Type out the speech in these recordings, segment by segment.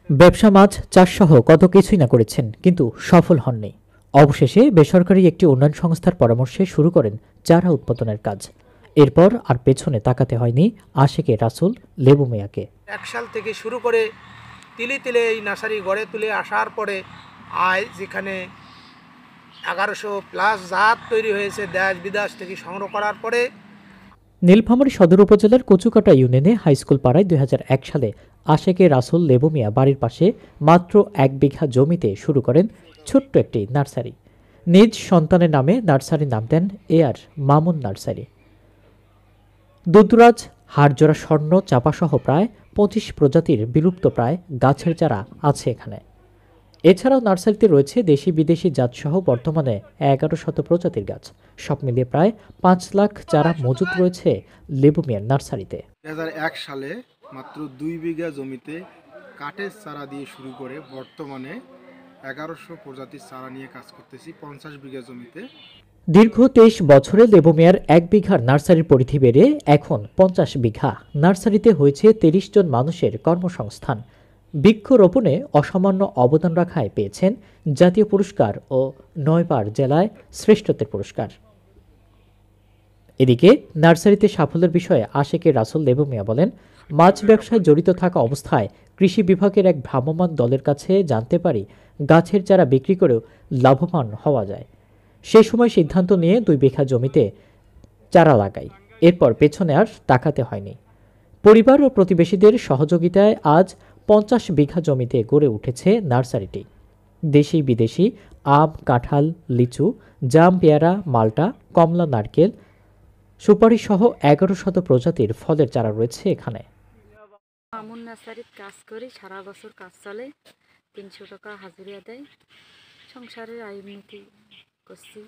ব্যবসা, মাছ চাষসহ কত কিছুই না করেছেন, কিন্তু সফল হননি। অবশেষে বেসরকারি একটি উন্নয়ন সংস্থার পরামর্শে শুরু করেন চারা উৎপাদনের কাজ। এরপর আর পেছনে তাকাতে হয়নি আশেকে রাসুল লেবু মিয়াকে। 1 সাল থেকে শুরু করে তিলে তিলে এই নার্সারি গড়ে তুলে আসার পরে আজ যেখানে 1100+ জাত তৈরি হয়েছে দেশ বিদেশ থেকে সংগ্রহ করার পরে। নীলফামারী সদর উপজেলার কচুকাটা ইউনিয়নে হাইস্কুল পাড়ায় 2001 সালে আশেকে রাসুল লেবু মিয়া বাড়ির পাশে মাত্র 1 বিঘা জমিতে শুরু করেন ছোট্ট একটি নার্সারি। নিজ সন্তানের নামে নার্সারির নাম দেন এআর মামুন নার্সারি। দুধরাজ, হাড়জোড়া, স্বর্ণ চাপাসহ প্রায় 25 প্রজাতির বিলুপ্ত প্রায় গাছের চারা আছে এখানে। এছাড়াও নার্সারিতে রয়েছে দেশি বিদেশি জাতসহ বর্তমানে 1100 প্রজাতির গাছ। সব মিলিয়ে প্রায় 5 লাখ চারা মজুত রয়েছে লেবু মিয়ার নার্সারিতে। 2001 সালে মাত্র 2 বিঘা জমিতে কাঠের চারা দিয়ে শুরু করে বর্তমানে 1100 প্রজাতির চারা নিয়ে কাজ করতেছি 50 বিঘা জমিতে। দীর্ঘ 23 বছরে লেবু মিয়ার 1 বিঘার নার্সারির পরিধি বেড়ে এখন 50 বিঘা। নার্সারিতে হয়েছে 30 জন মানুষের কর্মসংস্থান। বৃক্ষরোপণে অসামান্য অবদান রাখায় পেয়েছেন জাতীয় পুরস্কার ও 9 বার জেলায় শ্রেষ্ঠত্বের পুরস্কার। এদিকে নার্সারিতে সাফল্যের বিষয়ে আশেকে রাসুল লেবু মিয়া বলেন, মাছ ব্যবসায় জড়িত থাকা অবস্থায় কৃষি বিভাগের এক ভ্রাম্যমাণ দলের কাছে জানতে পারি গাছের চারা বিক্রি করেও লাভবান হওয়া যায়। সেই সময় সিদ্ধান্ত নিয়ে 2 বিঘা জমিতে চারা লাগাই। এরপর পেছনে আর তাকাতে হয়নি। পরিবার ও প্রতিবেশীদের সহযোগিতায় আজ 50 বিঘা জমিতে গড়ে উঠেছে নার্সারিটি। দেশি বিদেশি আম, কাঁঠাল, লিচু, জাম, পেয়ারা, মাল্টা, কমলা, নারকেল, সুপারি সহ 1100 প্রজাতির ফলের চারা রয়েছে এখানে। মামুন নার্সারিত কাজ করি, সারা বছর কাজ চলে, 300 টাকা হাজিরা দেয়, সংসারের আয় উন্নতি করছি।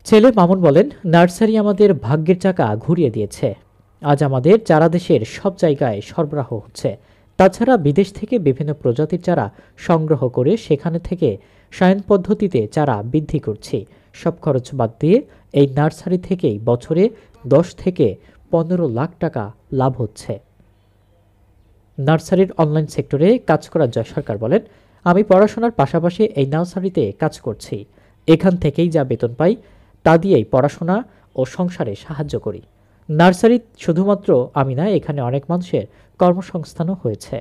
ছেলে মামুন বলেন, নার্সারি আমাদের ভাগ্যের চাকা ঘুরিয়ে দিয়েছে। আজ আমাদের চারা দেশের সব জায়গায় সরবরাহ হচ্ছে। তাছাড়া বিদেশ থেকে বিভিন্ন প্রজাতির চারা সংগ্রহ করে সেখানে থেকে সায়ন পদ্ধতিতে চারা বৃদ্ধি করছি। সব খরচ বাদ দিয়ে এই নার্সারি থেকেই বছরে 10 থেকে 15 লাখ টাকা লাভ হচ্ছে। নার্সারির অনলাইন সেক্টরে কাজ করা জয় সরকার বলেন, আমি পড়াশোনার পাশাপাশি এই নার্সারিতে কাজ করছি। এখান থেকেই যা বেতন পাই তা দিয়েই পড়াশোনা ও সংসারে সাহায্য করি। নার্সারি শুধুমাত্র আমি না, এখানে অনেক মানুষের কর্মসংস্থানও হয়েছে।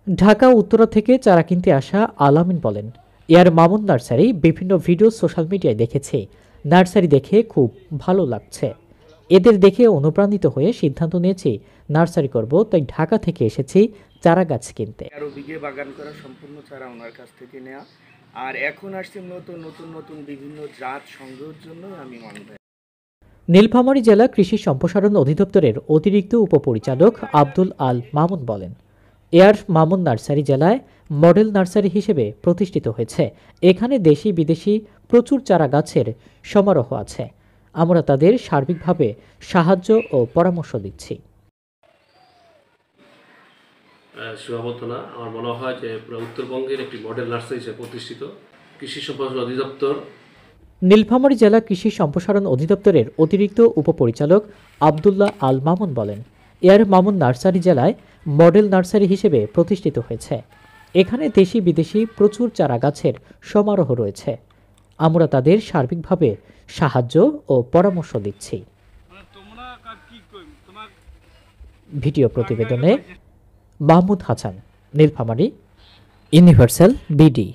ঢাকা উত্তরা থেকে চারা কিনতে আসা আলামিন বলেন, এয়ার মামুন নার্সারি বিভিন্ন ভিডিও সোশ্যাল মিডিয়ায় দেখেছি। নার্সারি দেখে খুব ভালো লাগছে। এদের দেখে অনুপ্রাণিত হয়ে সিদ্ধান্ত নিয়েছি নার্সারি করব, তাই ঢাকা থেকে এসেছি চারা গাছ কিনতে। 13 বিঘে বাগান করা সম্পূর্ণ চারা ওনার কাছ থেকে নেওয়া, আর এখন আসছে নতুন নতুন বিভিন্ন জাত সংগ্রহের জন্য আমি মানব। নীলফামারী জেলা কৃষি সম্প্রসারণ অধিদপ্তরের অতিরিক্ত উপপরিচালক আব্দুল আল মামুন বলেন, এয়ার মামুন নার্সারি জেলায় মডেল নার্সারি হিসেবে প্রতিষ্ঠিত হয়েছে। এখানে দেশি বিদেশি প্রচুর চারা গাছের সমারোহ আছে। আমরা তাদের সার্বিকভাবে সাহায্য ও পরামর্শ দিচ্ছি। সীমাবদ্ধ না, আমার মনে হয় যে পুরো উত্তরবঙ্গের একটি মডেল নার্সারি হিসেবে প্রতিষ্ঠিত কৃষি সম্প্রসারণ অধিদপ্তর। নীলফামারী জেলা কৃষি সম্প্রসারণ অধিদপ্তরের অতিরিক্ত উপপরিচালক আব্দুল্লাহ আল মামুন বলেন, এয়ার মামুন নার্সারি জেলায় মডেল নার্সারি হিসেবে প্রতিষ্ঠিত হয়েছে। এখানে দেশি বিদেশি প্রচুর চারা গাছের সমারোহ রয়েছে। আমরা তাদের সার্বিকভাবে সাহায্য ও পরামর্শ দিচ্ছি। ভিডিও প্রতিবেদনে মাহমুদ হাসান, নীলফামারী, ইউনিভার্সাল বিডি।